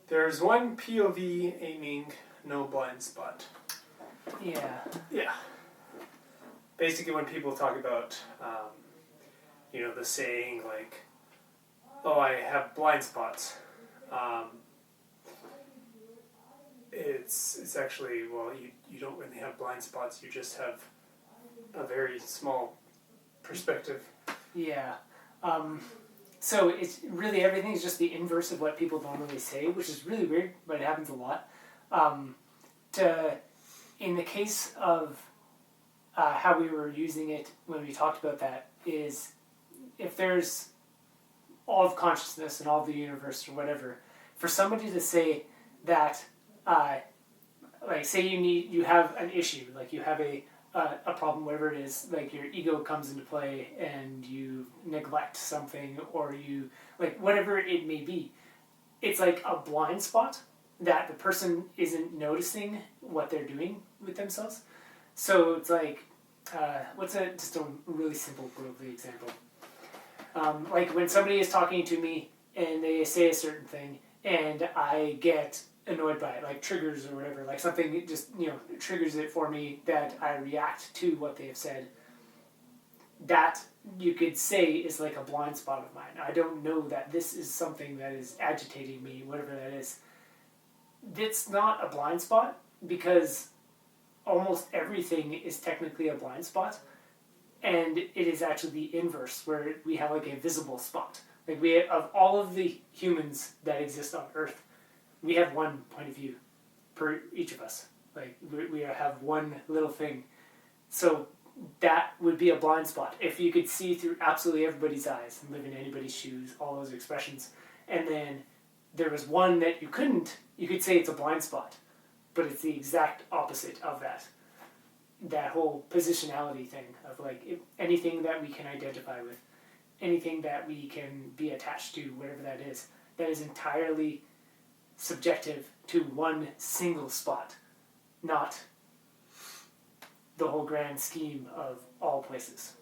There's one POV aiming, no blind spot. Yeah. Yeah. Basically, when people talk about, the saying like, "Oh, I have blind spots," it's actually, well, you don't really have blind spots. You just have a very small perspective. Yeah. So it's really everything is just the inverse of what people normally say, which is really weird, but it happens a lot. In the case of how we were using it when we talked about that is if there's all of consciousness and all of the universe or whatever, for somebody to say that, like say you have an issue, like you have a problem, whatever it is, like your ego comes into play and you neglect something or you, like whatever it may be, it's like a blind spot that the person isn't noticing what they're doing with themselves. So it's like, just a really simple worldly example. Like when somebody is talking to me and they say a certain thing and I get annoyed by it, like triggers or whatever, like something just, triggers it for me that I react to what they have said. That you could say is like a blind spot of mine. I don't know that this is something that is agitating me, whatever that is. It's not a blind spot because almost everything is technically a blind spot, and it is actually the inverse where we have like a visible spot. Like of all of the humans that exist on Earth, we have one point of view per each of us. Like we have one little thing. So that would be a blind spot. If you could see through absolutely everybody's eyes and live in anybody's shoes, all those expressions, and then there was one that you couldn't, you could say it's a blind spot. But it's the exact opposite of that. That whole positionality thing of like anything that we can identify with, anything that we can be attached to, whatever that is entirely subjective to one single spot, not the whole grand scheme of all places.